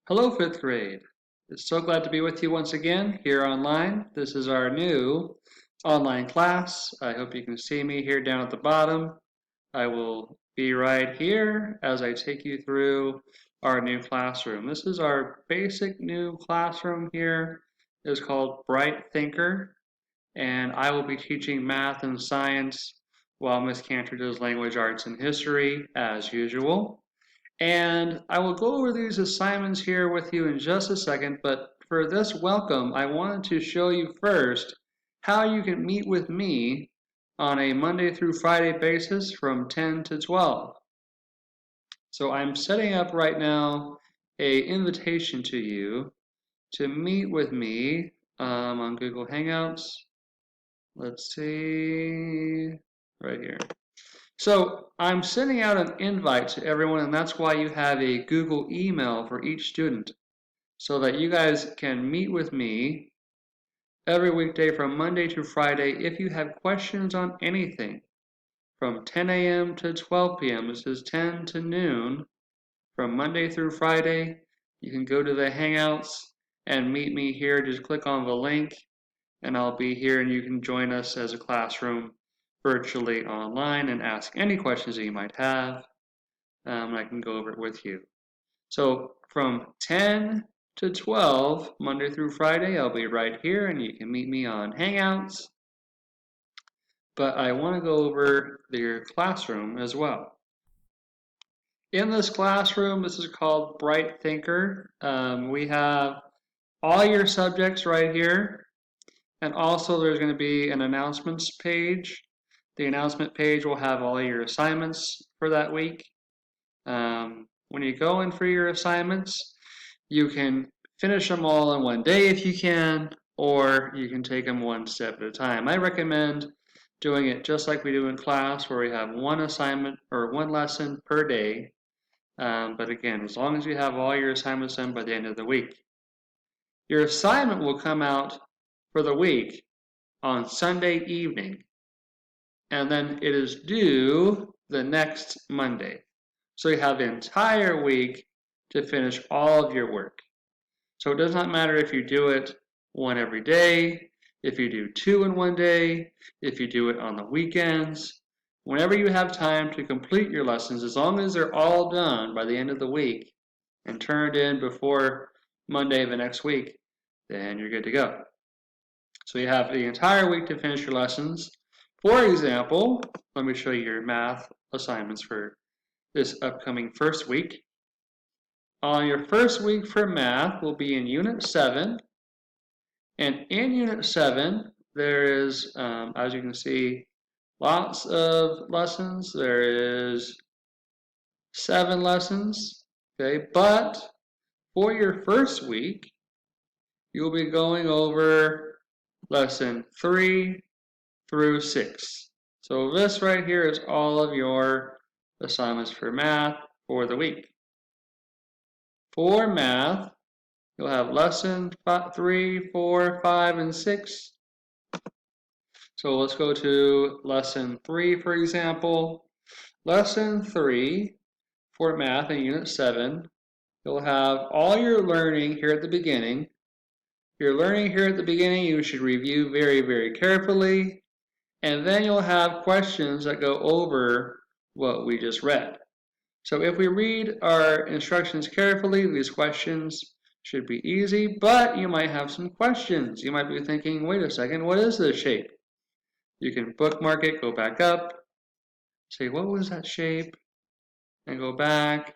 Hello, fifth grade. It's so glad to be with you once again here online. This is our new online class. I hope you can see me here down at the bottom. I will be right here as I take you through our new classroom. This is our basic new classroom here. It's called Bright Thinker, and I will be teaching math and science while Miss Cantor does language arts and history as usual. And I will go over these assignments here with you in just a second, but for this welcome, I wanted to show you first how you can meet with me on a Monday through Friday basis from 10 to 12. So I'm setting up right now an invitation to you to meet with me on Google Hangouts. Let's see, right here. So I'm sending out an invite to everyone, and that's why you have a Google email for each student, so that you guys can meet with me every weekday from Monday to Friday if you have questions on anything from 10 a.m. to 12 p.m. This is 10 to noon from Monday through Friday. You can go to the Hangouts and meet me here. Just click on the link and I'll be here and you can join us as a classroom virtually online and ask any questions that you might have. I can go over it with you. So from 10 to 12, Monday through Friday, I'll be right here and you can meet me on Hangouts. But I want to go over your classroom as well. In this classroom, this is called Bright Thinker. We have all your subjects right here. And also there's going to be an announcements page. The announcement page will have all your assignments for that week. When you go in for your assignments, you can finish them all in one day if you can, or you can take them one step at a time. I recommend doing it just like we do in class, where we have one assignment or one lesson per day. But again, as long as you have all your assignments done by the end of the week. Your assignment will come out for the week on Sunday evening, and then it is due the next Monday. So you have the entire week to finish all of your work. So it does not matter if you do it one every day, if you do two in one day, if you do it on the weekends. Whenever you have time to complete your lessons, as long as they're all done by the end of the week and turned in before Monday of the next week, then you're good to go. So you have the entire week to finish your lessons. For example, let me show you your math assignments for this upcoming first week. On your first week for math will be in Unit 7. And in Unit 7, there is, as you can see, lots of lessons. There is 7 lessons, okay? But for your first week, you'll be going over lesson 3 through 6. So this right here is all of your assignments for math for the week. For math, you'll have lesson 3, 4, 5, and 6. So let's go to lesson 3, for example. Lesson 3 for math in Unit 7, you'll have all your learning here at the beginning. Your learning here at the beginning, you should review very, very carefully. And then you'll have questions that go over what we just read. So if we read our instructions carefully, these questions should be easy, but you might have some questions. You might be thinking, wait a second, what is this shape? You can bookmark it, go back up, say, what was that shape? And go back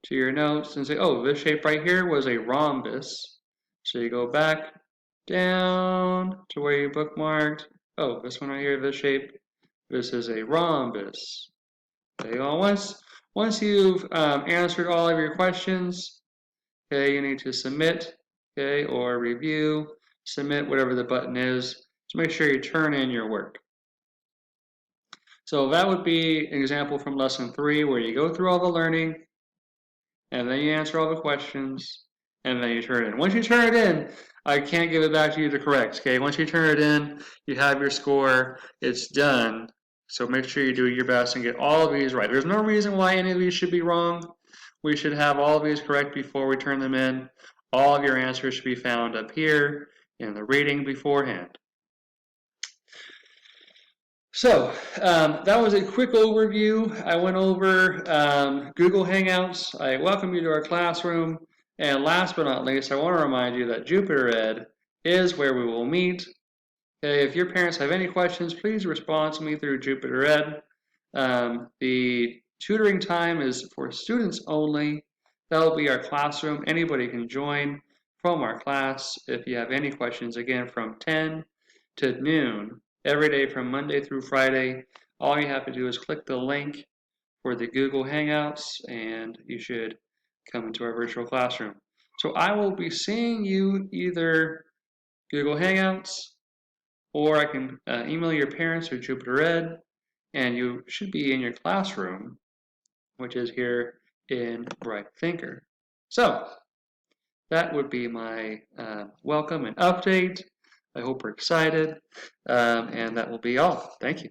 to your notes and say, oh, this shape right here was a rhombus. So you go back down to where you bookmarked. Oh, this one right here, this shape, this is a rhombus. Okay, well, once you've answered all of your questions, okay, you need to submit, okay, or review, submit, whatever the button is, to make sure you turn in your work. So that would be an example from lesson 3, where you go through all the learning, and then you answer all the questions, and then you turn it in. Once you turn it in, I can't give it back to you to correct, okay? Once you turn it in, you have your score, it's done. So make sure you do your best and get all of these right. There's no reason why any of these should be wrong. We should have all of these correct before we turn them in. All of your answers should be found up here in the reading beforehand. So that was a quick overview. I went over Google Hangouts. I welcome you to our classroom. And last but not least, I want to remind you that Jupiter Ed is where we will meet. Okay, if your parents have any questions, please respond to me through Jupiter Ed. The tutoring time is for students only. That will be our classroom. Anybody can join from our class if you have any questions, again, from 10 to noon, every day from Monday through Friday. All you have to do is click the link for the Google Hangouts and you should come into our virtual classroom. So I will be seeing you either Google Hangouts, or I can email your parents or Jupiter Ed, and you should be in your classroom, which is here in Bright Thinker. So that would be my welcome and update. I hope we're excited, and that will be all. Thank you.